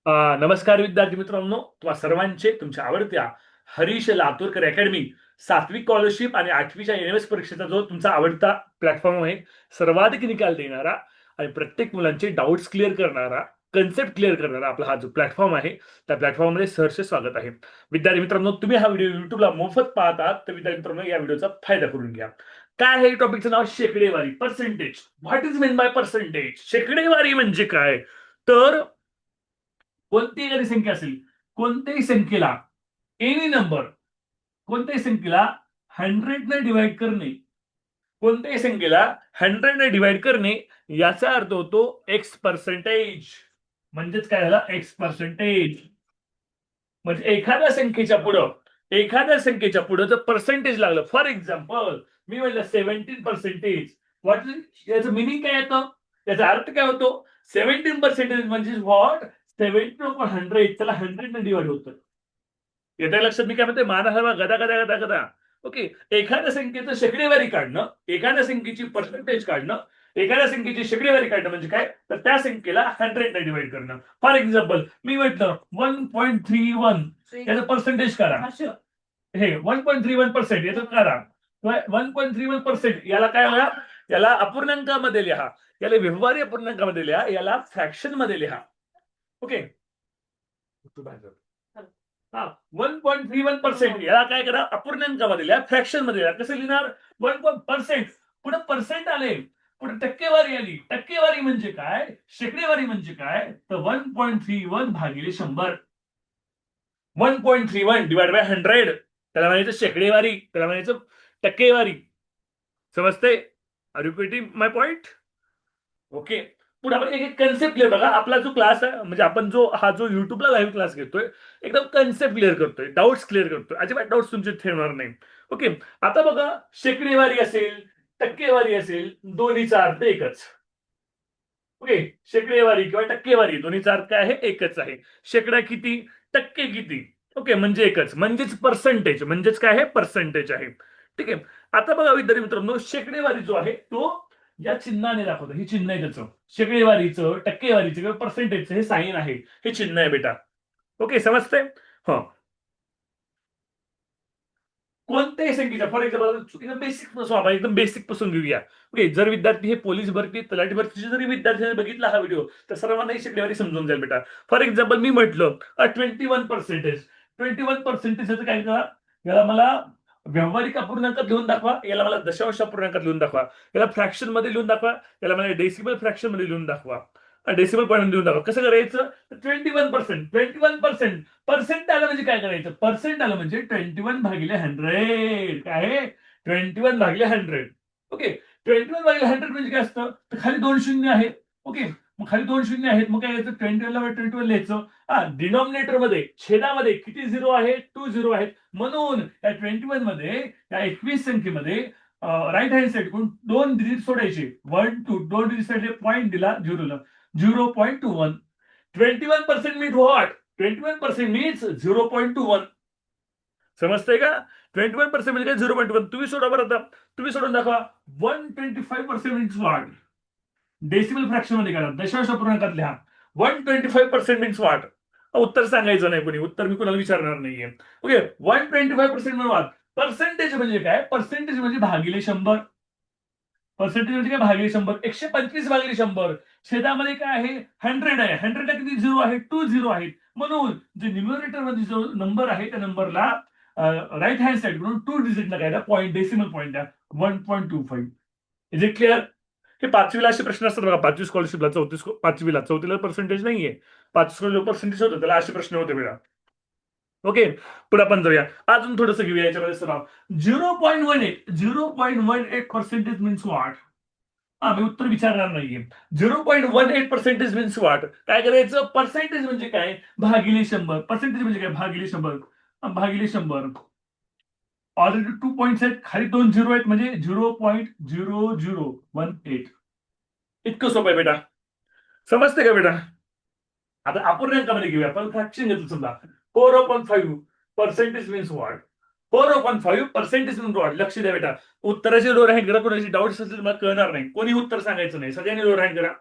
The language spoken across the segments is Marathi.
नमस्कार विद्यार्थी मित्रांनो, तुम्हा सर्वांचे तुमच्या आवडत्या हरीश लातूरकर अकॅडमी सात्विक स्कॉलरशिप आणि 8वीच्या एनएमएस परीक्षेचा जो तुमचा आवडता प्लॅटफॉर्म आहे, सर्वाधिक निकाल देणारा आणि प्रत्येक मुलांचे डाऊट्स क्लिअर करणारा, कन्सेप्ट क्लिअर करणारा आपला हा जो प्लॅटफॉर्म आहे, त्या प्लॅटफॉर्ममध्ये सहर्ष स्वागत आहे. विद्यार्थी मित्रांनो, तुम्ही हा व्हिडिओ युट्यूबला मोफत पाहतात, तर विद्यार्थी मित्रांनो या व्हिडिओचा फायदा करून घ्या. काय आहे टॉपिकचं नाव? शेकडेवारी, percentage. What is mean by percentage? शेकडेवारी म्हणजे काय? तर कोणतीही एखादी संख्या असेल, कोणत्याही संख्येला एनी नंबर, कोणत्याही संख्येला 100 ने डिवाइड करणे, कोणत्याही संख्येला 100 ने डिवाइड करणे, याचा अर्थ होतो एक्स पर्सेंटेज. म्हणजेच काय झालं? X percentage. म्हणजे एखाद्या संख्येच्या पुढं जर पर्सेंटेज लागलं, फॉर एक्झाम्पल मी म्हटलं 17%. व्हॉट याचं मिनिंग काय येतं? याचा अर्थ काय होतो? 17% म्हणजे व्हॉट? 17/100. त्याला 100 ने डिवाइड होतं. येत्या लक्षात मी काय म्हणते? माना हवा गदा गदा गदा गदा. ओके. एखाद्या संख्येचं शेकडेवारी काढणं, एखाद्या संख्येची पर्सेंटेज काढणं, एखाद्या संख्येची शेकडेवारी काढणं म्हणजे काय? तर त्या संख्येला 100 ने डिवाइड करणं. फॉर एक्झाम्पल मी म्हटलं 1.31, याचं पर्सेंटेज करा. हे 1.31% याचं करा. 1.31% याला काय लिहा? याला अपूर्णांकामध्ये लिहा, याला व्यवहारी अपूर्णांकामध्ये लिहा, याला फ्रॅक्शन मध्ये लिहा. ओके. हा 1.31% याला काय करा? अपूर्णांकामध्ये लिहा, फ्रॅक्शन मध्ये लिहा. कसं लिहिणार? 1% पुढे पर्सेंट आले, पुढे टक्केवारी आली. टक्केवारी म्हणजे काय? शेकडेवारी म्हणजे काय? तर 1.31 भागिले 100. 1.31 डिवाइड बाय 100 त्याला म्हणायचं शेकडेवारी, त्याला म्हणायचं टक्केवारी. समजते? Are you getting my point? Okay. पुढे आपण एक एक कन्सेप्ट क्लिअर बघा. आपला जो क्लास आहे, म्हणजे आपण जो युट्यूबला लाईव्ह क्लास घेतोय, एकदम कन्सेप्ट क्लिअर करतोय, डाऊट्स क्लिअर करतोय, अजिबात डाऊट्स तुमचे ठेवणार नाही. ओके. आता बघा, शेकडेवारी असेल, टक्केवारी असेल, दोन्हीचा अर्थ एकच. ओके. शेकडेवारी किंवा टक्केवारी दोन्हीचा अर्थ काय आहे? एकच आहे. शेकडा किती, टक्के किती, ओके, म्हणजे एकच. म्हणजेच पर्सेंटेज, म्हणजेच काय आहे? पर्सेंटेज आहे. ठीक आहे. आता बघा विद्यार्थी मित्रांनो, शेकडेवारी जो आहे तो या चिन्हाने दाखवतो. हे चिन्ह आहे त्याचं. शेकडेवारीचं, टक्केवारीचं किंवा पर्सेंटेजचं हे साईन आहे, हे चिन्ह आहे बेटा. ओके, समजतंय? हा. कोणत्याही संख्येच्या, फॉर एक्झाम्पल एकदम बेसिक पासून घेऊया. ओके. जर विद्यार्थी हे पोलीस भरती, तलाठी भरतीचे जरी विद्यार्थ्यांनी बघितला हा व्हिडिओ, तर सर्वांनाही शेकडेवारी समजून जाईल बेटा. फॉर एक्झाम्पल मी म्हटलं 21%. 21% काय करा? याला मला व्यावहारिक अपूर्णांकात लिहून दाखवा, याला मला दशांश अपूर्णांकात लिहून दाखवा, याला फ्रॅक्शन मध्ये लिहून दाखवा, याला मला डेसिमल फ्रॅक्शन मध्ये लिहून दाखवा, डेसिमल पॉईंट लिहून दाखवा. कसं करायचं? 21%. 21% पर्सेंट आलं म्हणजे काय करायचं? पर्सेंट आलं म्हणजे 21 भागिले 100. काय आहे? 21 भागिले 100. ओके. 21 भागिले 100 म्हणजे काय असतं? तर खाली 2 शून्य आहेत. ओके. मग खाली 2 शून्य आहेत, मग काय करायचं? 21 लिहायचं. डिनॉमिनेटर मध्ये, छेदामध्ये किती झिरो आहेत? 2 झिरो आहेत. म्हणून या 21 मध्ये, या 21 संख्येमध्ये राईट हँड साइड कडून 2 डिजिट सोडायचे. 1 2 2 डिजिट साठी पॉईंट दिला, 0.21. 21% मीन्स व्हॉट? 21% मीन्स 0.21. समजतंय का? 21% म्हणजे काय? 0.1. तुम्ही सोडा बरं, आता तुम्ही सोडून दाखवा. 125% मीन्स व्हॉट? डेसिमल फ्रॅक्शन मध्ये करा, दशांश अपूर्णांकात लिहा. 125% मीन्स व्हॉट? उत्तर सांगायचं नाही कोणी, उत्तर मी कोणाला विचारणार नाहीये. ओके. 125% म्हणजे व्हॉट? पर्सेंटेज म्हणजे काय? पर्सेंटेज म्हणजे भागिले 100. पर्सेंटेज म्हणजे काय? भागिले 100. 125 भागिले 100. छेदामध्ये काय आहे? 100 आहे. 100 किती झिरो आहे? 2 झिरो आहेत. म्हणून जे न्यूमरेटर मध्ये जो नंबर आहे, त्या नंबरला राईट हँड साइड कडून 2 डिजिट लागायला पॉईंट, डेसिमल पॉईंट द्या. 1.25. Is it clear? हे 5वीला असे प्रश्न असतात बघा. 5वी स्कॉलरशिपला, 5वीला पर्सेंटेज नाहीये. 5वी पर्सेंटेज होतं, त्याला असे प्रश्न होते बेटा. ओके. पुढे आपण जाऊया, अजून थोडंसं घेऊया याच्यामध्ये सराव. 0.18% मीन्स व्हॉट? मी उत्तर विचारणार नाहीये. 0.18% मीन्स व्हॉट? काय करायचं? पर्सेंटेज म्हणजे काय? भागिले 100. पर्सेंटेज म्हणजे काय? भागिले 100. भागिले 100. ऑलरेडी 2 पॉईंट्स आहेत, खाली 2 झिरो आहेत, म्हणजे 0.0018. इतकं सोपं आहे बेटा. समजते का बेटा? आता अपूर्णांकामध्ये घेऊया, आपण फ्रॅक्शन घेतो. समजा 4/5 percentage means what? 4/5 percentage means what? लक्ष द्या बेटा. उत्तराची लोअर हँड करा. कोणाची डाऊट्स असेल मला कळणार नाही, कोणी उत्तर सांगायचं नाही, सगळ्यांनी लोअर हँड करा.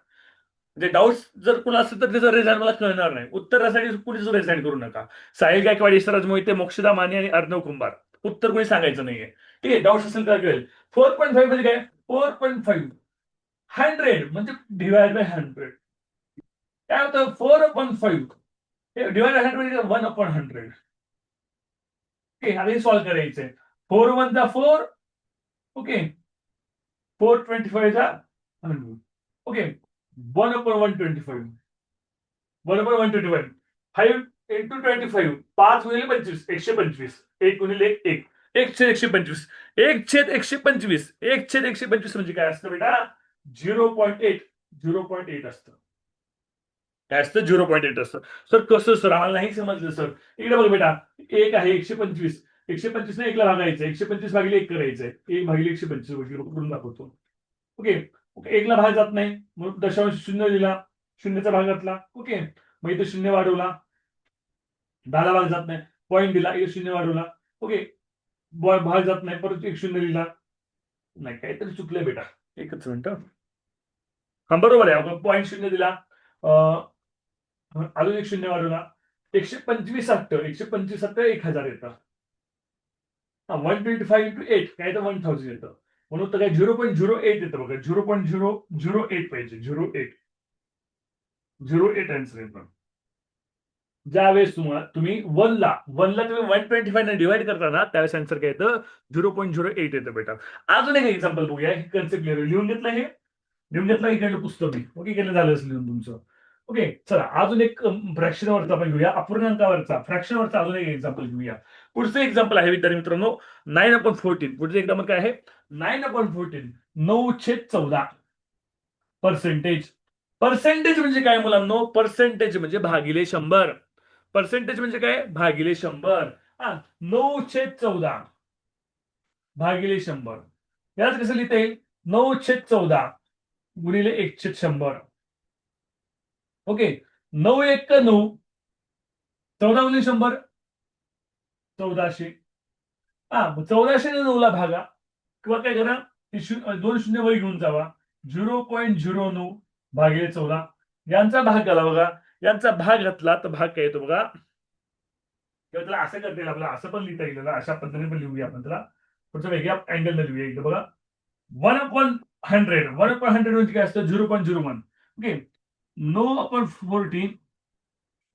म्हणजे डाऊट्स जर कोणा असेल तर त्याचं रिझल्ट मला कळणार नाही. उत्तरासाठी कुणीच रिझाईन करू नका. साहिल गायकवाड, ईश्वरराज मोहिते, मोक्षदा माने आणि अर्णव कुंभार. उत्तर कोणी सांगायचं नाहीये. ठीक आहे, डाऊट्स असेल तर कळेल. 4.5 म्हणजे काय? 4.5 100 म्हणजे डिवाइड बाय 100. काय होतं? 4/5 डिवाइड बाय 100 म्हणजे 1/100. ओके, आता हे सॉल्व्ह करायचंय. 4 1 4. ओके, 425 100. ओके, 1/125. 1/125. 5 × 25. 5 × 25. 125. 1 × 1. 1/125. 1/125. 1/125 म्हणजे काय असतं बेटा? 0.8. 0.8 असतं. काय असतं? 0.8 असतं. सर कसं सर? आम्हाला नाही समजलं सर. इकडे बघ बेटा, 1 आहे 125. 125 ने 1 ला भागायचं. 125 भागिले 1 करायचंय. 1 भागिले 125 करून दाखवतो. ओके, 1 ला भाग जात नाही म्हणून दशांश शून्य लिहिला. शून्याचा भाग घातला. ओके, मग इथे शून्य वाढवला. 10 ला भाग जात नाही. पॉईंट दिला. एक शून्य वाढवला. ओके, भाग जात नाही. परत एक शून्य लिहिला. नाही, काहीतरी चुकलंय बेटा. एकच मिनिट. हा, बरोबर आहे. पॉईंट शून्य दिला. अजून एक शून्य वाढवला. 125 असतं. 125 असतं 1000 येतं. 125 × 8 काय तर 1000 येतं. म्हणून तर काय 0.08 येतं बघा. 0.008 पाहिजे. 0.8 आन्सर येतं. ज्यावेळेस तुम्ही 1ला तुम्ही 125 ने डिवाइड करता ना, त्यावेळेस आन्सर काय येतं? 0.08 येतं बेटा. अजून एक एक्झाम्पल बघूया. हे कन्सेप्ट क्लिअर लिहून घेतलं हे. लिहून घेतलं इकडलं पुस्तक मी. ओके, केलं झालं असेल लिहून तुमचं. ओके, चला अजून एक फ्रॅक्शनवरचा आपण घेऊया. अपूर्णांकावरचा फ्रॅक्शनवरचा अजून एक एक्झाम्पल घेऊया. पुढचं एक्झाम्पल आहे विद्यार्थी मित्रांनो 9/14. पुढचं एक्झाम्पल काय आहे? 9/14. 9/14 पर्सेंटेज. पर्सेंटेज म्हणजे काय मुलांनो? पर्सेंटेज म्हणजे भागिले 100. पर्सेंटेज म्हणजे काय? भागिले 100. 9/14 भागिले 100. याच कसं लिहिता येईल? 9/14 गुणिले 1/100. ओके, 9 1 9. 14 गुणिले 100 1400. 1400 ने 9 ला भागा किंवा काय करा, 2 शून्य वर घेऊन जावा. 0.09 भागिले 14. यांचा भाग घाला बघा. यांचा भाग घातला तर भाग काय येतो बघा. किंवा त्याला असं करता येईल आपल्याला, असं पण लिहिता येईल त्याला. अशा पद्धतीने पण लिहूया आपण त्याला. थोडंसं वेगळ्या अँगलने लिहूया एकदा बघा. 1/100. 1/100 म्हणजे काय असतं? 0.01. ओके, 9/14.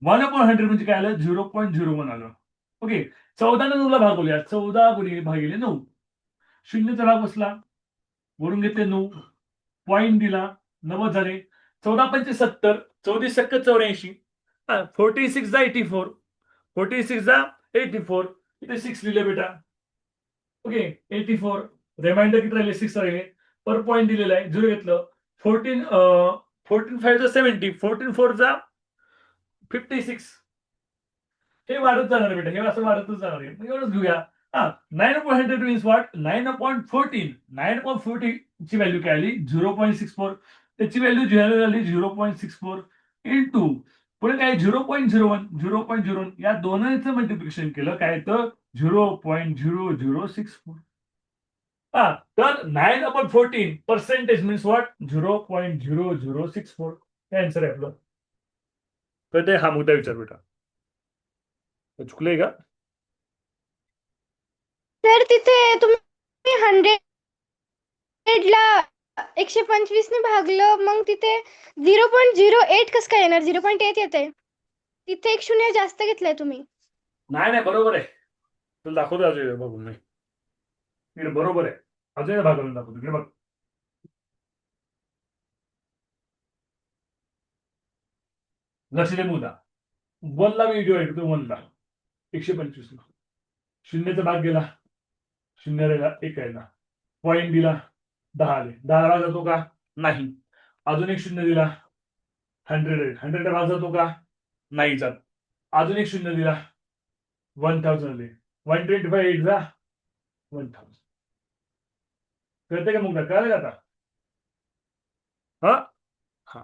1/100 म्हणजे काय आलं? 0.01 आलं. ओके, 14 ने 9 ला भागवूया. 14 भागिले 9. शून्यचा भाग बसला. वरून घेतले 9. पॉईंट दिला. 90 झाले. 14 × 5 = 70. 14 × 84. 46 × 84. 46 × 84. इथे 6 लिहिले बेटा. ओके, 84. रिमाइंडर किती राहिले? 6 राहिले. पर पॉईंट दिलेला आहे. 0 घेतलं. 14 5 70. 14 4 56. हे वाढत जाणार बेटा. हे असं वाढतच जाणार आहे. एवढंच घेऊया. 9/100 मीन्स व्हॉट? 9/14. 9/14 ची व्हॅल्यू काय आली? 0.64. त्याची व्हॅल्यू झाली 0.64 इंटू पुढे काय 0.01. 0.01 या दोनांचं मल्टिप्लिकेशन केलं काय येतं? 0.0064. तर 9/14 पर्सेंटेज मीन्स व्हॉट? 0.0064. हे आन्सर आहे आपलं. तर ते हा मुद्दा विचार बेटा. चुकलंय का? तर तिथे तुम्ही 100ला 125 ने भागलं, मग तिथे 0.08 कसं काय येणार? 0.8 येते. तिथे एक शून्य जास्त घेतलंय तुम्ही. नाही बरोबर आहे. तुला दाखवतो अजून बघून मी. इकडे बरोबर आहे. अजून भाग घालून दाखवतो. इकडे बघ. लक्ष दे मुद्दा. 1ला मी डिवाइड करतो. 1ला 125 ला. शून्याचा भाग गेला. शून्य राहिला. 1 राहिला. पॉईंट दिला. 10 आले. 10 भाग जातो का? नाही. अजून एक शून्य दिला. 100 100 भाग जातो का? नाही जात. अजून एक शून्य दिला. 1000 आले. 125 8 1000. कळते का मुद्दा? कळलं का आता? हा हा.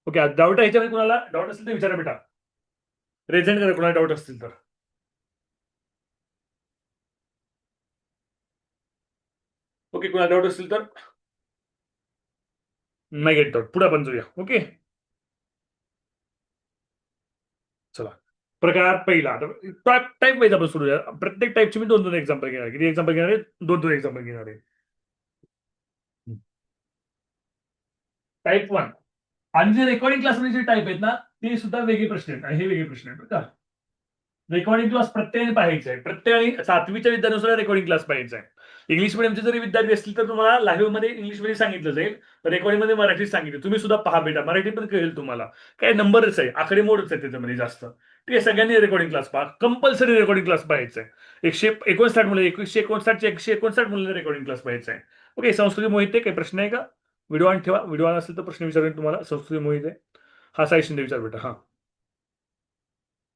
ओके, डाऊट आहे ह्याच्यामध्ये कुणाला? डाऊट असेल तर विचारा बेटा. प्रेझेंट करा कुणाला डाऊट असतील तर. ओके, कुणाला डाऊट असतील तर नाही घेत डाऊट. पुढे आपण जाऊया. ओके, चला, प्रकार पहिला. टाईप वाईज आपण सुरू. प्रत्येक टाईपची मी 2-2 एक्झाम्पल घेणार आहे. किती एक्झाम्पल घेणार आहे? 2-2 एक्झाम्पल घेणार आहे. टाईप 1. आणि जे रेकॉर्डिंग क्लासमध्ये जे टाईप आहेत ना, ते सुद्धा वेगळे प्रश्न आहेत आणि हे वेगळे प्रश्न आहेत बरं का. रेकॉर्डिंग क्लास प्रत्येकाने पाहायचा आहे. प्रत्येकाने 7वीच्या विद्यार्थ्यानुसार रेकॉर्डिंग क्लास पाहायचा आहे. इंग्लिश मिडियमचे जरी विद्यार्थी असतील तर तुम्हाला लाईव्ह मध्ये इंग्लिशमध्ये सांगितलं जाईल, रेकॉर्डिंग मध्ये मराठीत सांगितलं. तुम्ही सुद्धा पहा बेटा, मराठी पण कळेल तुम्हाला. काय नंबरच आहे, आकडेमोडच आहे त्याच्यामध्ये जास्त. ठीक आहे, सगळ्यांनी रेकॉर्डिंग क्लास पहा. कंपल्सरी रेकॉर्डिंग क्लास पाहायचा आहे. 159 मुलं, 159चे 159 मुलांना रेकॉर्डिंग क्लास पाहायचा आहे. ओके, संस्कृती मोहिते काही प्रश्न आहे का? व्हिडिओ ऑन ठेवा. व्हिडिओ ऑन असेल तर प्रश्न विचारेन तुम्हाला. संस्कृती मोहिते. हा, साई शिंदे विचार बेटा. हा,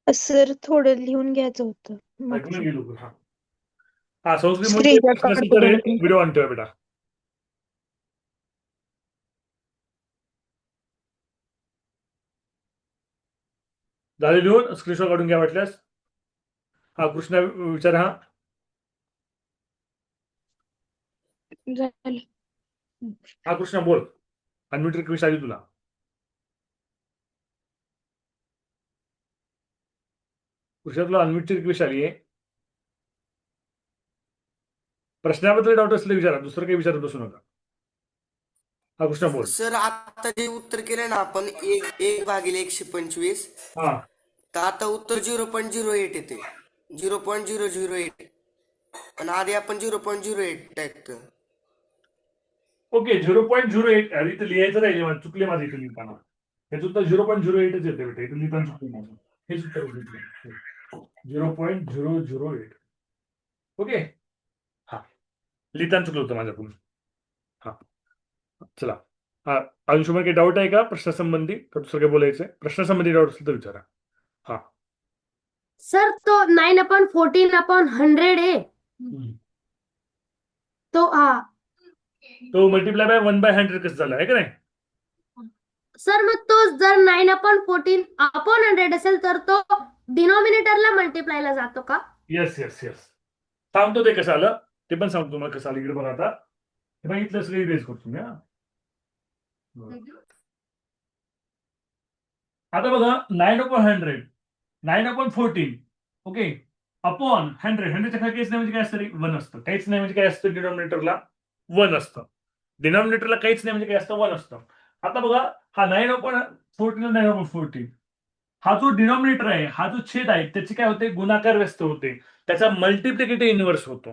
सर थोडं लिहून घ्यायचं होतं ऐकून मागचं. गेलो. हा हा, संस्कृती मोहिते स्क्रीनशॉट प्रश्न असेल काढतो तर 2 मिनिटं. व्हिडिओ ऑन ठेवा बेटा. झाले लिहून? स्क्रीनशॉट काढून घ्या वाटल्यास. हा, कृष्णा विचार. हा, झालं. हा कृष्णा बोल. अनम्यूट रिक्वेस्ट आली तुला. कृष्णा, तुला अनम्यूटची रिक्वेस्ट आली आहे. प्रश्नाबद्दल डाऊट असले विचारा, दुसरं काही विचारत बसू नका. हा कृष्णा बोल. सर आता जे उत्तर केलं ना आपण 1/125, हा, तर आता उत्तर 0.08 येते. 0.008. आणि आधी आपण 0.08 टाकतो. ओके. 0.08. अरे इथं लिहायचं राहिले माझं, चुकले माझं इथं लिहिताना. हेच उत्तर 0.08च येते बेटा, इथं लिहिताना चुकले माझं. हेच उत्तर 0.008. ओके. हा, लिहिताना चुकलं होतं माझ्याकडून. हा, चला. हा, अंशुमन काही डाऊट आहे का प्रश्नासंबंधी? का दुसरं काही बोलायचंय? प्रश्नासंबंधी डाऊट असेल तर विचारा. हा, सर तो 9/14/100 आहे. तो तो मल्टिप्लाय बाय 1/100 कसं झालं आहे का नाही? सर मग तो जर 9/14/100 असेल तर तो डिनॉमिनेटरला मल्टिप्लायला जातो का? Yes yes yes. सांगतो ते कसं आलं, ते पण सांगतो तुम्हाला कसं आलं. इकडे बघा आता. हे बघा, इथलं सगळं इरेज करतो मी. हा, आता बघा, 9/100, 9/14. ओके, अपॉन 100च्या खाली काहीच नाही म्हणजे काय असतं रे? 1 असतं. काहीच नाही म्हणजे काय असतं? डिनॉमिनेटरला 1 असतं. डिनॉमिनेटरला काहीच नाही म्हणजे काय असतं? 1 असतं. आता बघा, हा 9/14 9/14. हा जो डिनॉमिनेटर आहे, हा जो छेद आहे, त्याचे काय होते? गुणाकार व्यस्त होते. त्याचा मल्टिप्लिकेटिव्ह इन्व्हर्स होतो.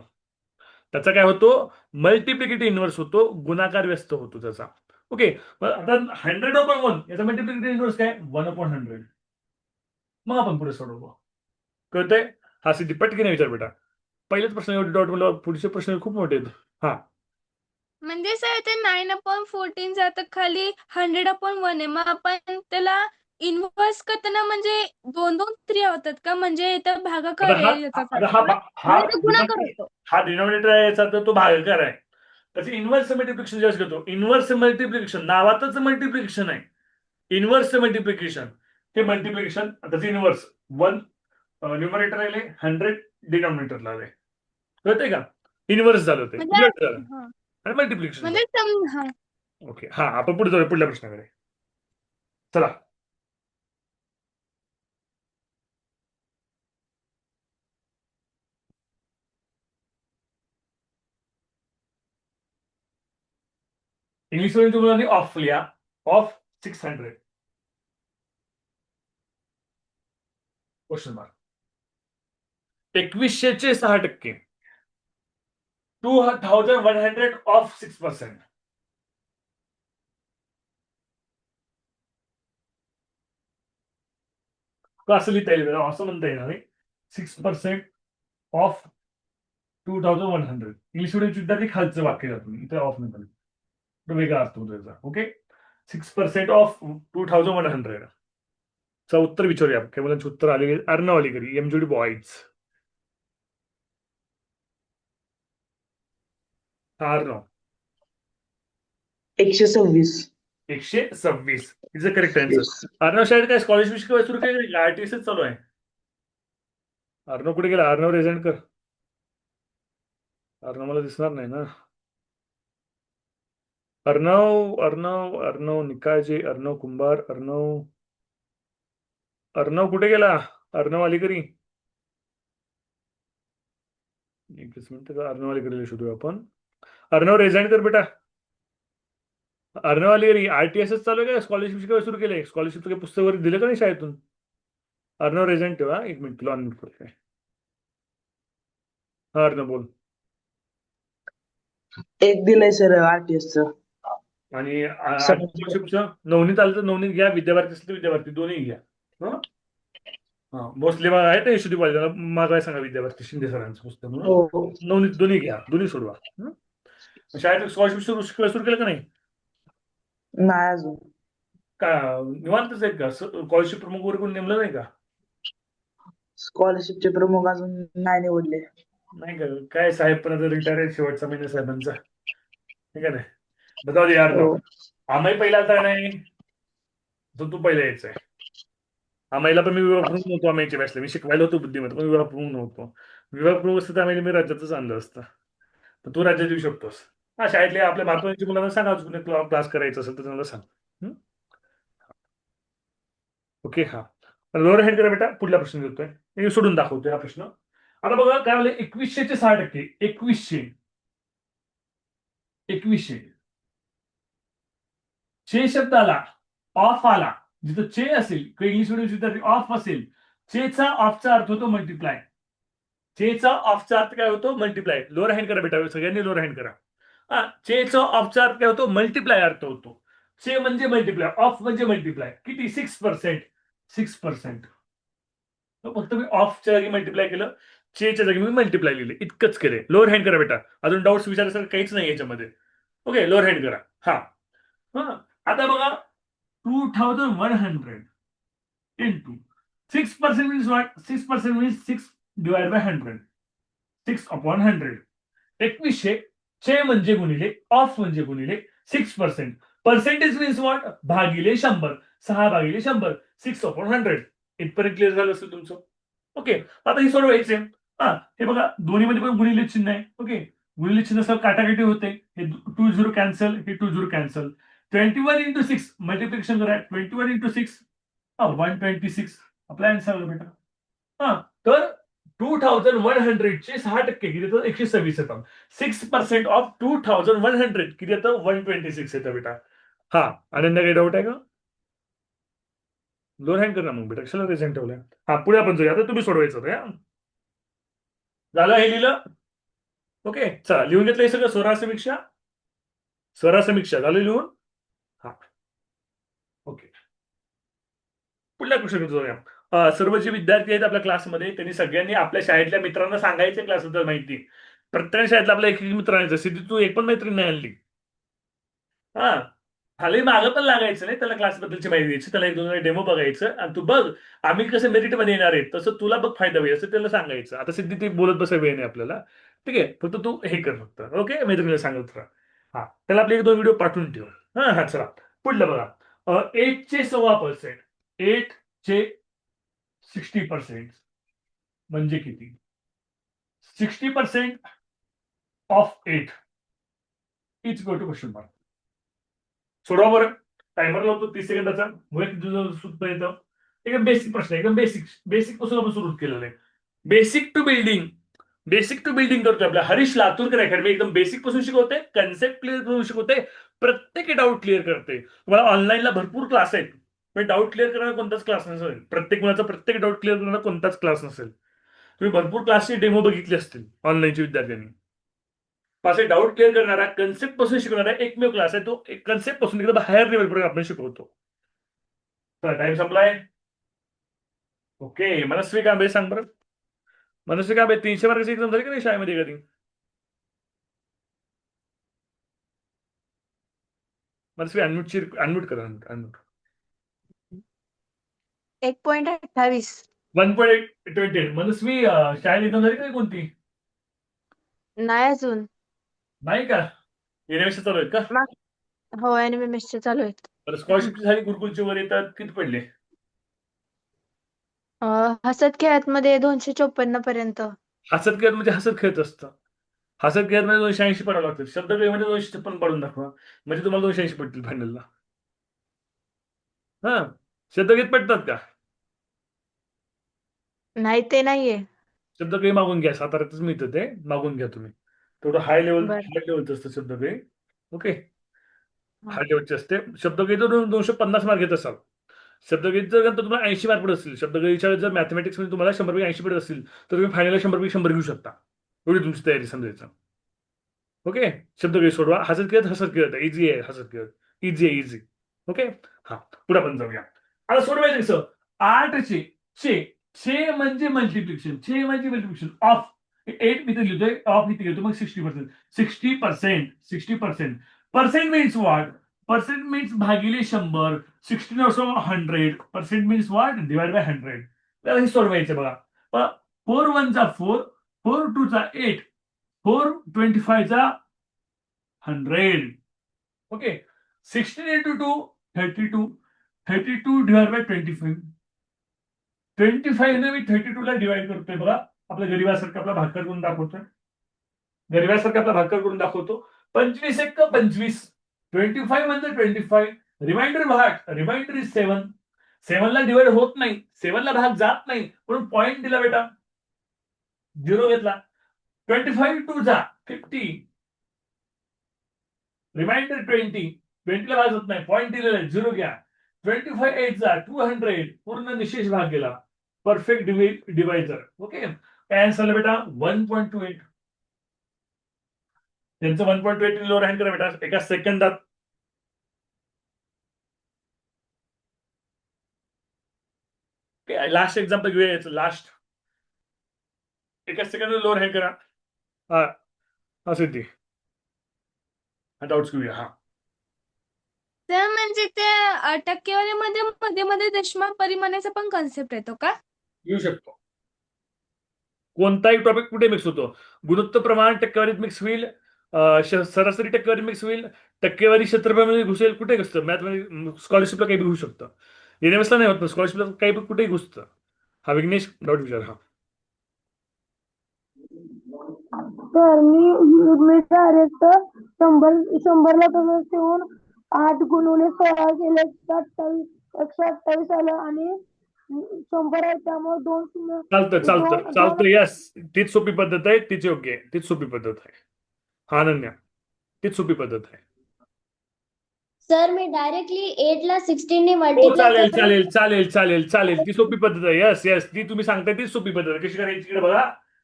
त्याचा काय होतो? मल्टिप्लिकेटिव्ह इन्व्हर्स होतो, गुणाकार व्यस्त होतो त्याचा. ओके, आता 100/1 याचा मल्टिप्लिकेटिव्ह इन्व्हर्स काय? 1/100. मग आपण पुढे सोडवू. कळतंय? हा, सिद्धी पटकीने विचार बेटा. पहिलेच प्रश्न एवढे डॉट म्हणलं, पुढचे प्रश्न खूप मोठे आहेत. हा, म्हणजे सर ते 9/14 जातं खाली 100/1 आहे. मग आपण त्याला इन्व्हर्स करताना म्हणजे 2-2 त्रिया होतात का? म्हणजे इथं भागाकार आता हा आहे याचा आता हा अर्थ. हा आणि तो गुणाकार होतो. हा डिनॉमिनेटर आहे, याचा अर्थ तो भागाकार आहे. त्याचे इन्व्हर्स मल्टिप्लिकेशन जास्त घेतो. इन्व्हर्स मल्टिप्लिकेशन नावातच मल्टिप्लिकेशन आहे. इन्व्हर्स मल्टिप्लिकेशन, हे मल्टिप्लिकेशन त्याचे इन्व्हर्स 1 न्यूमरेटर आले, 100 डिनॉमिनेटरला आले. कळतंय का? इन्व्हर्स झालं, ते म्हणजे उलट झालं हा. आणि मल्टिप्लिकेशन म्हणजे झालं. ओके, हा, आपण पुढे जाऊया पुढल्या प्रश्नाकडे. चला. इंग्लिश मध्ये मुलांनी ऑफ लिहा. Of 600 question mark. 2100चे 6%. 2100 ऑफ 6%. असं लिहिता येईल, असं म्हणता येणार नाही. 6% ऑफ 2100. इंग्लिश मीडियम विद्यार्थी खालचं वाक्य जातो, इथे ऑफ नाही, तो वेगळा अर्थ होतो त्याचा. ओके, 6% ऑफ 2100 चा उत्तर विचारूया. काही मुलांचे उत्तर आले. Arnav Alikari, MGD boys. हा, Arnav. 126. 126 is a correct answer. Yes. Arnav शाळेत काय स्कॉलरशिप शिकवाय सुरू केली? आरटीएसच चालू आहे. अर्णव कुठे गेला? अर्णव रेझेंट कर. अर्णव मला दिसणार नाही ना. अर्णव अर्णव अर्णव निकाळजे, अर्णव कुंभार, अर्णव अर्णव कुठे गेला? अर्णव अलीकरी. एकच मिनिट, अर्णव अलीकडे शोधू आपण. अर्णव रिझाईन कर बेटा. अर्णव अलीकरी आरटीएसच चालू आहे का? स्कॉलरशिप काय सुरू केलंय? स्कॉलरशिप काही पुस्तक वगैरे दिलं का नाही शाळेतून? अर्णव रिझाईन ठेवा, एक मिनिट तुला अनम्यूट करतोय. हा अर्णव बोल. एक दिलंय सर आरटीएस च. आणि सर स्कॉलरशिपचं नवनीत आलं तर नवनीत घ्या, विद्यार्थी असेल तर विद्यार्थी दोन्ही घ्या. हं? हा भोसले बघा आहे ते यशोदी कॉलेजला मागाय सांगा, विद्यार्थी शिंदे सरांचं पुस्तक म्हणून. हो नवनीत दोन्ही घ्या, दोन्ही सोडवा. हं? शाळेत स्कॉलरशिप सुरू केलं का नाही? नाही अजून. का निवांतच आहेत का? स्कॉलरशिप प्रमुख वगैरे कोणी नेमलं नाही का? स्कॉलरशिपचे प्रमुख अजून नाही निवडले. नाही का? काय साहेब पण आता रिटायर आहे, शेवटचा महिना साहेबांचा. ठीक आहे ना? बघा यार हो आम्ही पहिला आता नाही, तो तू पहिला यायचा आहे. आम्हाला पण मी विभाग प्रमुख नव्हतो, आम्ही याच्या बॅचला. मी शिकवायला होतो बुद्धिमत्ता, पण विभाग प्रमुख नव्हतो. विभाग प्रमुख असतं तर आम्ही मी राज्यातच आणलं असतं. तर तू राज्यात येऊ शकतोस. हा शाळेतल्या आपल्या महात्माच्या मुलांना सांगा, अजून क्लास करायचा असेल तर त्यांना सांग. हं? ओके हा. लोअर हँड करा बेटा, पुढला प्रश्न घेतोय. मी सोडून दाखवतोय हा प्रश्न. आता बघा काय म्हणलं, 2100चे 6%. 2100 चे शब्द आला, ऑफ आला, जिथं चे असेल किंवा इंग्लिश मिडियम विद्यार्थी ऑफ असेल, चेचा ऑफचा अर्थ होतो मल्टिप्लाय. चेचा ऑफचा अर्थ काय होतो? मल्टिप्लाय. लोअर हँड करा बेटा, सगळ्यांनी लोअर हँड करा. हा चेचा ऑफचा अर्थ काय होतो? मल्टिप्लाय अर्थ होतो. चे म्हणजे मल्टिप्लाय, ऑफ म्हणजे मल्टिप्लाय. किती? 6%. 6%. फक्त मी ऑफच्या जागी मल्टिप्लाय केलं, चेच्या जागी मी मल्टिप्लाय लिहिले, इतकंच केले. लोअर हँड करा बेटा. अजून डाऊट्स विचारायचं काहीच नाही याच्यामध्ये. ओके लोअर हँड करा. हा आता बघा 2100 into 6% means what? 6% means 6 divided by 100. 6/100. 2100 चे म्हणजे गुणिले, ऑफ म्हणजे गुणिले 6%. Percentage means what? भागिले 100. 6/100. 6/100. इथपर्यंत क्लिअर झालं असेल तुमचं. ओके आता हे सोडवायचे. हा हे बघा दोन्हीमध्ये पण गुणिले चिन्ह आहे. ओके गुणिले चिन्ह सर काटाकाटी होते. हे 2 0 कॅन्सल, हे 2 0 कॅन्सल. 21 into 6 मल्टिप्लिकेशन करा. 21 into 6 126. आपला आन्सर बेटा. हा तर 2100 चे 6% किती येतं? 126 येतं. 6% ऑफ 2100 किती येतं? 126 येतं बेटा. हा आनंद काही डाऊट आहे का? लोअर हँड करा मग बेटा, कशाला रिझाईन ठेवलंय? हा पुढे आपण जाऊया. आता तुम्ही सोडवायचं होतं. झालं हे लिहिलं? ओके चला लिहून घेतलं हे सगळं. स्वरासमीक्षा झालं लिहून? हा ओके पुढल्या क्वेश्चन जाऊया. सर्व जे विद्यार्थी आहेत आपल्या क्लासमध्ये त्यांनी सगळ्यांनी आपल्या शाळेतल्या मित्रांना सांगायचे क्लासबद्दल माहिती. प्रत्येक शाळेतला आपल्या एक मित्र आणायचं. सिद्धी तू एक पण मैत्रीण नाही आणली. हा खाली मागं पण लागायचं नाही, त्याला क्लासबद्दलची माहिती द्यायची, त्याला 1-2 डेमो बघायचं आणि तू बघ आम्ही कसं मेरिटमध्ये येणार आहे तसं तुला बघ फायदा होईल असं त्याला सांगायचं. आता सिद्धी ती बोलत बसा वेळ नाही आपल्याला. ठीक आहे फक्त तू हे कर फक्त. ओके मैत्रिणीला सांगत राहा. हा त्याला आपले 1-2 व्हिडिओ पाठवून ठेव. हा चला पुढलं बघा. 8 चे 1.25%. 8 चे 60% म्हणजे किती? 60% of 8 is go to question mark. सोडवा बरं. टायमर लावतो 30 सेकंदाचा. तुझं सुद्धा येतं. एकदम बेसिक प्रश्न, एकदम बेसिक पासून आपण सुरू केलेलं आहे. बेसिक टू बिल्डिंग करतोय आपल्या हरीश लातूरकर अकॅडमी. एकदम बेसिक पासून शिकवते, कन्सेप्ट क्लिअर करून शिकवते, प्रत्येक डाऊट क्लिअर करते. तुम्हाला ऑनलाईनला भरपूर क्लास आहेत, पण डाऊट क्लिअर करणारा कोणताच क्लास नसेल. प्रत्येक डाऊट क्लिअर करणारा कोणताच क्लास नसेल. तुम्ही भरपूर क्लासचे डेमो बघितले असतील ऑनलाईनच्या विद्यार्थ्यांनी. असे डाऊट क्लिअर करणारा, कन्सेप्ट पासून शिकवणारा एकमेव क्लास आहे. तो कन्सेप्ट पासून एकदम हायर लेवल आपण शिकवतो. टाइम संपलाय. ओके मनस्वी कांबे सांग बरं. मनस्वी कांबे 300 मार्काची एक्झाम झाली का नाही शाळेमध्ये कधी? मनस्वी अनम्यूट करा. अनम्यूट 1.28. 1.28. मनस्वी शाळेत एक्झाम झाली का नाही कोणती? नाही अजून. नाही का? येण्यापेक्षा चालू आहेत का? हो एनएमएमएस चे चालू आहेत. स्कॉलरशिपची झाली, गुरुकुलची वर येतात, किती पडले? हसत खेळत मध्ये 254 पर्यंत. हसत खेळत म्हणजे हसत खेळत असतं. हसत खेळत मध्ये 280 पडावं लागतं. शब्द मध्ये 256 पडून दाखवा म्हणजे तुम्हाला 280 पडतील फायनलला. हा शब्द घेत पडतात का? नाही ते नाहीये. शब्द काही मागून घ्या, साताऱ्यातच मिळतं ते, मागून घ्या तुम्ही. थोडं हाय बर लेवलचं असतं शब्द काही. ओके, हा. हाय लेवलचे असते शब्द काही. तर 250 मार्क घेत असाल. शब्दगीत जर का तुम्हाला 80 मार्क पडत असतील, शब्दगीच्या जर मॅथमॅटिक्स मध्ये तुम्हाला 100 पैकी 80 पडत असतील, तर तुम्ही फायनलला 100 पैकी 100 घेऊ शकता. एवढी तुमची तयारी समजायचं. ओके, शब्दगीत सोडवा. हसत खेळत इझी आहे, हसत खेळत इझी आहे, इझी. ओके, हा, पुढे आपण जाऊया. आता सोडवायचं कसं? 8 चे चे म्हणजे मल्टिप्लिकेशन, चे म्हणजे मल्टिप्लिकेशन ऑफ 8 मी लिहितोय, ऑफ इथे घेतो, मग 60%. 60%. Percent means what? Percent means भागिले 100. 16 also 100. Percent means what? Divide by 100. त्याला हे सोडवायचं बघा. 4 1 चा 4, 4 2 चा 8, 4 25 चा 100. Okay, 16 into 2 32. 32 divide by 25. 25 ने मी 32 ला डिवाइड करतोय बघा. आपल्या गरीबासारखं आपला भाकर करून दाखवतोय. गरीबासारखं आपला भाकर करून दाखवतो. 25 1 25. 25 म्हणजे 25. रिमाइंडर भाग, रिमाइंडर इज 7. 7 ला डिवाइड होत नाही, 7 ला भाग जात नाही, म्हणून पॉईंट दिला बेटा, 0 घेतला. 25 2 जा 50. रिमाइंडर 20. 20 ला भाग जात नाही, पॉईंट दिलेला आहे, 0 घ्या. 25 8 जा 200. पूर्ण निशेष भाग गेला. Perfect divisor. ओके, काय आन्सर आला बेटा? 1.28. त्यांचं 1.28 लोअर हँड करा बेटा एका सेकंदात. लास्ट एक्झाम्पल घेऊया याचं. लास्ट एका सेकंद लोअर हँड करा. हा, असं ते डाऊट्स घेऊया. हा, तर म्हणजे त्या टक्केवारीमध्ये मध्ये मध्ये दशमान परिमाणाचा पण कन्सेप्ट येतो का? येऊ शकतो. कोणताही टॉपिक कुठे मिक्स होतो? गुणोत्तर प्रमाण टक्केवारीत मिक्स होईल, सरासरी टक्केवारी मिक्स होईल, टक्केवारी क्षेत्रफळामध्ये घुसेल, कुठे घुसतं? मॅथमॅटिक्स स्कॉलरशिपला काही घुसू शकतं. एनएमएसला नाही होत, स्कॉलरशिपला काही कुठेही घुसतं. हा, विघ्नेश डाऊट विचार. हा, तर मी डायरेक्ट 100ला तसंच ठेवून 8 गुणुले 16 केले 128 आलं आणि 100 आहे त्यामुळे 2 शून्य चालतं. यस, तीच सोपी पद्धत आहे, तीच योग्य आहे, तीच सोपी पद्धत आहे. हा, अनन्या, तीच सोपी पद्धत आहे. सर मी डायरेक्टली 8 ला 16 ने हो, मल्टिप्लाय चालेल. ती सोपी पद्धत आहे. यस, ती तुम्ही सांगताय तीच सोपी पद्धत आहे. कशी करायची इकडे बघा.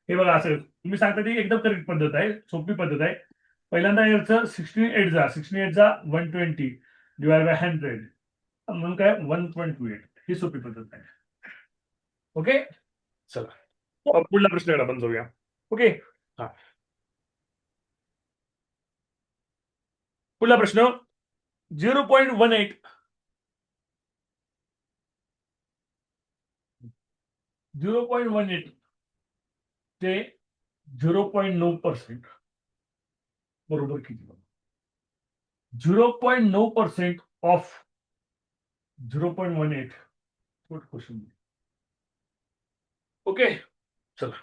हे बघा, असं तुम्ही सांगता ती एकदम करेक्ट पद्धत आहे, सोपी पद्धत आहे. पहिल्यांदा याचं 16 8 जा 120 डिवाइड बाय 100 म्हणून काय 1.28. ही सोपी पद्धत आहे. ओके, चला पुढला प्रश्न आपण जाऊया. ओके, हा, पुढला प्रश्न 0.18. 0.18 ते 0.9% बरोबर किती? 0.9% ऑफ 0.18. क्वेश्चन. ओके, चला.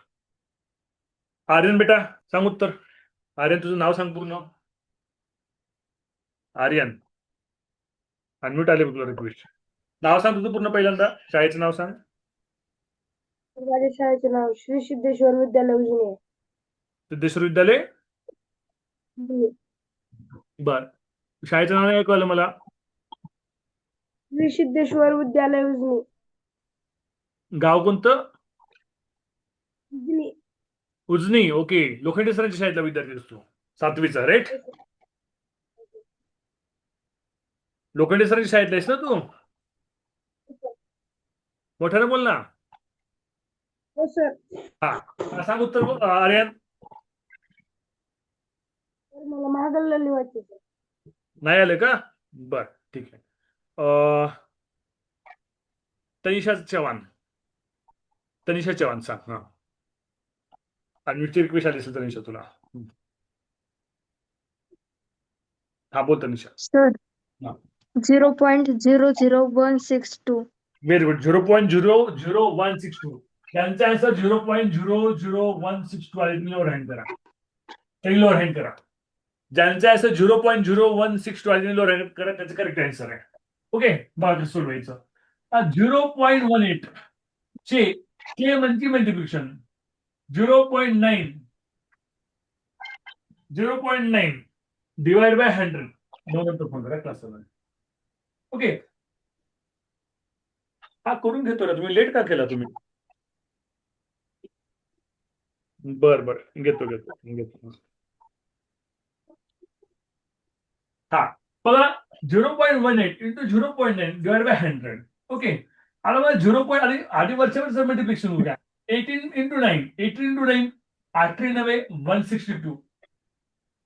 आर्यन बेटा सांग उत्तर. आर्यन, तुझं नाव सांग पूर्ण. आर्यन, अनम्यूट आले तुला रिक्वेस्ट. नाव सांग तुझं पूर्ण पहिल्यांदा, शाळेचं नाव सांग. माझ्या शाळेचे नाव श्री सिद्धेश्वर विद्यालय उजनी. सिद्धेश्वर विद्यालय. बर, शाळेचं नाव नाही कळलं मला. श्री सिद्धेश्वर विद्यालय उजनी. गाव कोणतं? उजनी. उजनी. ओके, लोखंडे सरांच्या शाळेतला विद्यार्थी असतो, 7वीचा, राईट? लोखंडे सरांच्या शाळेतला आहेस ना तू? मोठ्याने बोल ना. हो सर. हा, सांग उत्तर आर्यन. मला महागल्ला लिहायचे. नाही आले का? बर, ठीक आहे. तनिषा चव्हाण सांग. हा, अनम्यूटची रिक्वेस्ट आली असेल तनिषा तुला. हा, बोल तनिषा. सर हा. 0.00162. Very good. 0.00162. त्यांचा आन्सर 0.00162 आले. लोअर हँड करा. लोअर हँड करा. ज्यांचा आन्सर 0.016 आले लोअर हँड करा, त्याचं करेक्ट आन्सर आहे. ओके, बघा सोडवायचं. 0.18 चे के म्हणजे मल्टिप्लिकेशन 0.9 0.9 डिवाइड बाय 100 नंतर फोन करा क्लासला. ओके, हा करून घेतो ना तुम्ही, लेट का केला तुम्ही? बर घेतो घेतो घेतो. हा बघा 0.18 इंटू 0.9 डिवाइड बाय 100. ओके, आता मला 0. आधी वरच्या मल्टिप्लिकेशन होऊ द्या. 18 इंटू 9 18 इंटू 9 8 9 162.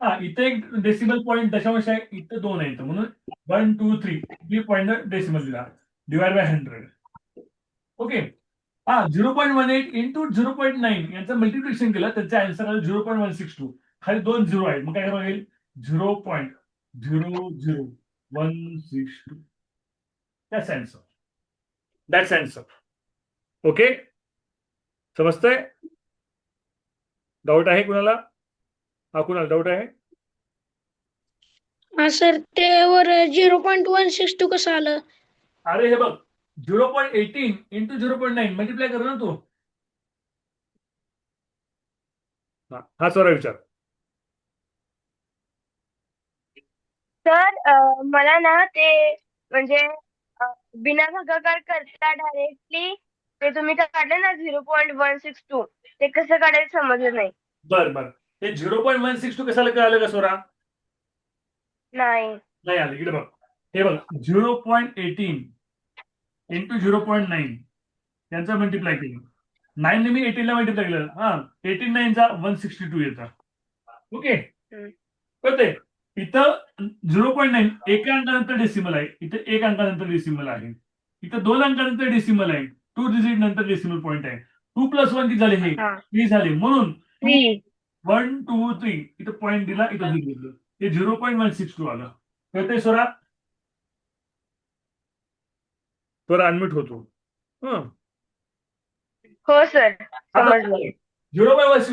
हा इथे एक डेसिमल पॉईंट दशांश आहे, इथं 2 आहे, म्हणून 1 2 3 पॉईंट डेसिमल दिला डिवाइड बाय 100. ओके, हा 0.18 इंटू 0.9 यांचं मल्टिप्लिकेशन केलं, त्याचा आन्सर आला 0.162. खाली 2 झिरो आहेत, मग काय करावं लागेल 0.00162. That's answer. That's answer. Okay, समजतंय? डाऊट आहे कुणाला? हा कुणाला डाऊट आहे? हा सर, ते वर 0.162 कसं आलं? अरे हे बघ 0.18 इंटू 0.9 मल्टिप्लाय कर ना तू. हा स्वरा विचार. सर मला ना ते म्हणजे बिना भागाकार करता डायरेक्टली ते तुम्ही काढले ना 0.162 ते कसं काढायचं समजलं नाही. बर हे 0.162 कशाला कळालं का स्वरा? नाही. नाही आलं. इकडे बघ, हे बघ 0.18 इंटू 0.9 यांचा मल्टिप्लाय केलं. 9 ने मी 18 ला मल्टिप्लाय केलं. हा 18 9 चा 162 येतात. ओके, कळते? इथं 0.9 एका अंकानंतर डेसिमल आहे, इथं 1 अंकानंतर डेसिमल आहे, इथं 2 अंकानंतर डेसिमल आहे, 2 डिजिट नंतर डेसिमल पॉईंट आहे. 2 + 1 किती झाले? हे 3 झाले, म्हणून 1 2 3 इथं पॉईंट दिला, इथं दिलं, हे 0.162 आलं. कळतंय स्वरा? स्वरा अनम्यूट होतो. हो सर, समजलं. 0.1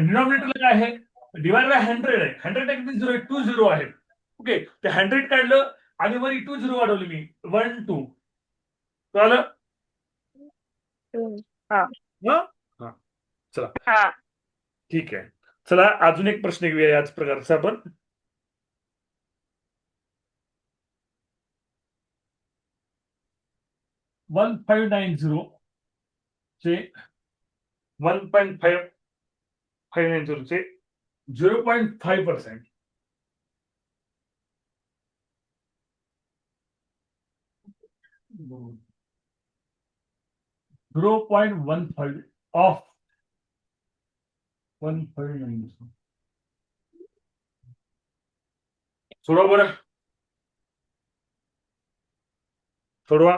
डिनॉमिनेटरला काय आहे? डिवाइड बाय 100 आहे. 100 झिरो 2 झिरो आहे. ओके, ते 100 काढलं आणि वरी 2 झिरो वाढवले मी 1 2. कळलं? हा हा चला हा ठीक आहे. चला अजून एक प्रश्न घेऊया याच प्रकारचा आपण. वन 1590 चे 1.590 चे 0.5%. 0.15 ऑफ 1590. सोडवा बरं, सोडवा.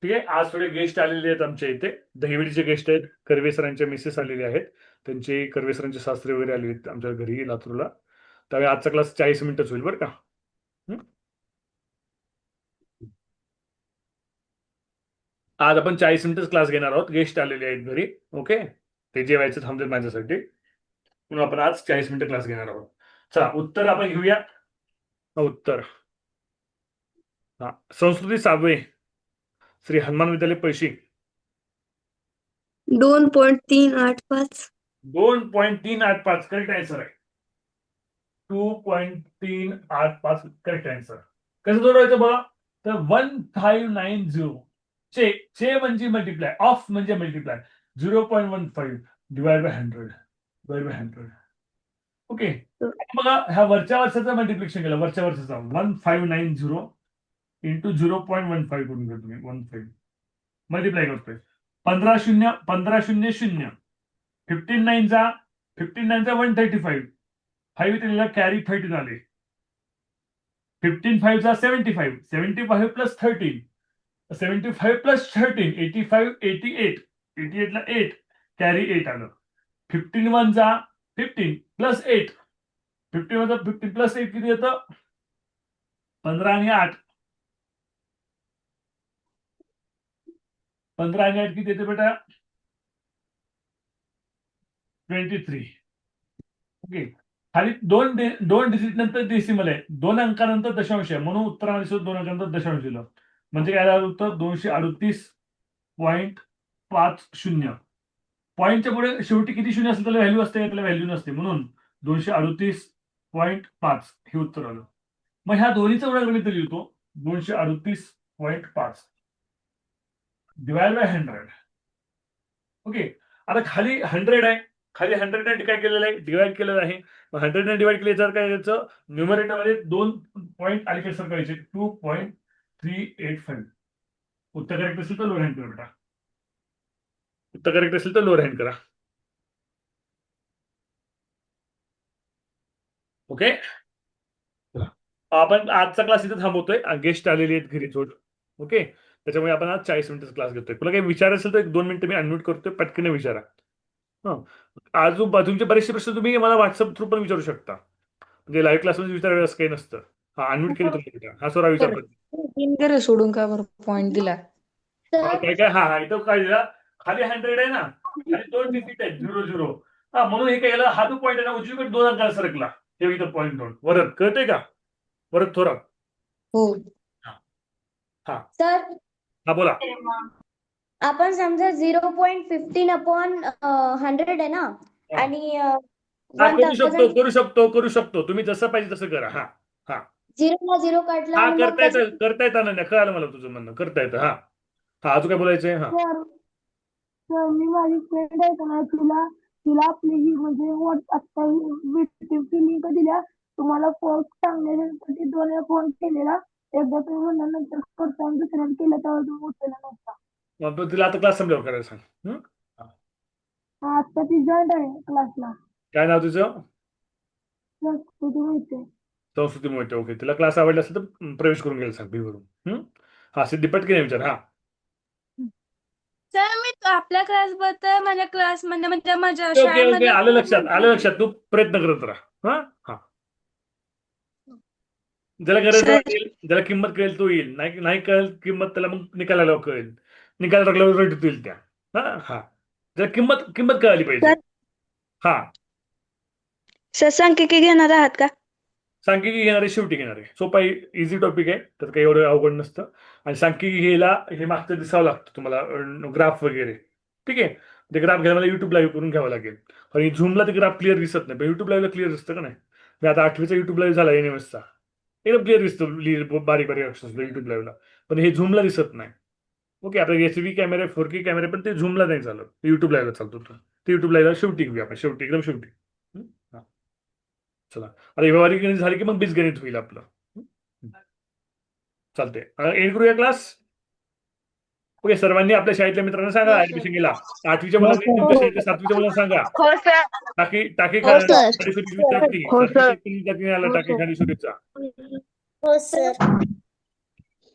ठीक आहे, आज थोडे गेस्ट आलेले आहेत आमच्या इथे. दहिवडीचे गेस्ट आहेत, कर्वे सरांच्या मिसेस आलेले आहेत, त्यांचे कर्वे सरांचे सासरे वगैरे आले आहेत आमच्या घरी लातूरला. त्यामुळे आजचा क्लास 40 मिनिटच होईल बरं का. आज आपण 40 मिनिटच क्लास घेणार आहोत. गेस्ट आलेले आहेत घरी. ओके, ते जेवायचं थांबतात माझ्यासाठी, म्हणून आपण आज 40 मिनिटं क्लास घेणार आहोत. चला उत्तर आपण घेऊया. उत्तर हा संस्कृती साबळे, श्री हनुमान विद्यालय पैशी. 2.385. 2.385 करेक्ट आन्सर आहे. 2.385 करेक्ट आन्सर. कसं जोडवायचं बघा, तर 1590 चे म्हणजे मल्टिप्लाय, ऑफ म्हणजे multiply, 0.15 divide by 100 divide by 100. Okay, बघा ह्या वरच्या वर्षाचं मल्टिप्लिकेशन केलं, वरच्या वर्षाचा 1590 इंटू 0.15 करून घेतो मी, 15 मल्टिप्लाय करतोय. 15 0 15 0 0 15 9 चा 135 5 दिलेला कॅरी 30 झाले. 15 5 चा 75 75 प्लस 13 75 प्लस 13 85 88 88 ला 8 कॅरी 8 आलं. 15 1 चा 15 प्लस 8 15 वन 15 प्लस 8 किती येतं? 15 आणि 8 15 आणि 8 किती येते बेटा? 23. ओके, खाली दोन डिजिट नंतर डेसिमल आहे, 2 अंकानंतर दशांश आहे, म्हणून उत्तरामध्ये सुद्धा 2 अंकानंतर दशांश दिलं. म्हणजे काय झालं होतं 238.50. पॉईंटच्या पुढे शेवटी किती शून्य असेल त्याला व्हॅल्यू असते, त्याला व्हॅल्यू नसते, म्हणून 238.5 हे उत्तर आलं. मग ह्या दोन्हीचा वर्गगणित लिहितो 238.5 डिवाइड बाय 100. ओके, आता खाली 100 आहे, खाली 100 काय केलेलं आहे, डिवाइड केलेलं आहे. मग 100 डिवाइड केले तर काय याचं न्यूमरेटरमध्ये 2 पॉईंट अलीकडे सरकायचे 2.385. उत्तर करेक्ट असेल तर लोअर हँड करा बेटा. उत्तर करेक्ट असेल तर लोअर हँड करा. ओके, आपण आजचा क्लास इथे थांबवतोय. गेस्ट आलेले आहेत घरी जोड. ओके, त्याच्यामुळे आपण आज 40 मिनिटाचा क्लास घेतोय. तुला काही विचार असेल तर 1-2 मिनिटं मी अनम्यूट करतोय, पटकन विचारा. आजूबाजूचे बरेचसे प्रश्न तुम्ही मला व्हॉट्सअप थ्रू पण विचारू शकता. म्हणजे लाईव्ह क्लासमध्ये विचारायला असं काही नसतं. हा, अनम्यूट केलं तुम्ही बेटा. हा सोडा विचार सोडून का बरं पॉईंट दिला? काय काय हा इथं काय दिला, खाली 100 आहे ना, खाली 2 डिजिट आहेत 00. हा, म्हणून हे काय केलं, हा जो पॉईंट आहे ना उजवीकडे 2 अंकाला सरकला. हे इथं पॉईंट 2 वरत कळतंय का, वरत थोडा. हो सर हा बोला. आपण समजा 0.15 अपॉन 100 आहे ना, आणि हा, करू शकतो तुम्ही जसं पाहिजे तसं करा. हा हा 0 0 काढला हा आणि मग करता येतं ना, कळालं मला तुझं म्हणणं, करता येतं. हा हा अजून काय बोलायचंय? हा सर मी माझी फ्रेंड आहे ना, तिला आपली ही म्हणजे आता व्हिडिओची लिंक दिल्या, तुम्हाला फोन सांगण्यासाठी 2 वेळा फोन केलेला. एकदा तुम्ही म्हणल्यानंतर करता आणि दुसऱ्याला केलं तेव्हा तुम्ही उचलला नव्हता. मग तिला आता क्लास संपल्यावर करायला सांग. हं? आता ती जॉईंट आहे क्लासला. काय नाव तुझं? संस्कृती माहिती आहे. संस्कृती मोठे. ओके, तिला क्लास आवडला असेल तर प्रवेश करून घ्यायला सांग भरून. हा सिद्धी पटकन विचार. हा सर मी आपल्या क्लासबद्दल माझ्या क्लासमध्ये म्हणजे माझ्या ओके ओके, शाळेमध्ये आलं लक्षात. तू प्रयत्न करत राहा. हा हा ज्याला गरज सर. वाटेल, ज्याला किंमत कळेल तो येईल, नाही कळेल किंमत त्याला मग निकालाला कळेल, निकाल टाकल्यावर रट येईल त्या. हा हा ज्याला किंमत कळाली पाहिजे. हा सर सांख्यिकी घेणार आहात का? सांख्यिकी घेणारे शेवटी घेणारे, सोपा इझी टॉपिक आहे, तर काही एवढं अवघड नसतं. आणि सांख्यिकी घ्यायला हे मागचं दिसावं लागतं तुम्हाला, ग्राफ वगैरे. ठीक आहे, ते ग्राफ घ्यायला मला युट्यूब लाईव्ह करून घ्यावं लागेल. आणि झूमला ते ग्राफ क्लिअर दिसत नाही, पण युट्यूब लाईव्हला क्लिअर दिसतं का नाही. मी आता 8वीचा युट्यूब लाईव्ह झाला NMSचा, एकदम क्लिअर दिसतं बारीक अक्षर युट्यूब लाईव्हला, पण हे झूमला दिसत नाही. ओके, आता HV कॅमेरे 4K कॅमेरे पण ते झूमला नाही चालत, युट्यूब लाईव्हला चालतो. ते युट्यूब लाईव्हला शेवटी घेऊया आपण, एकदम शेवटी. चला, आता व्यवहारिक गणित झाली की मग बीजगणित होईल आपलं. चालते, एंड करूया क्लास. ओके, सर्वांनी आपल्या शाळेतल्या मित्रांना सांगा ऍडमिशन घ्यायला. 8वीच्या मुलांनी तुमच्या शाळेतल्या 7वीच्या मुलांना सांगा. हो सर. टाकी हो, सर. खाली हो, सर. टाकी खाली हो, सर.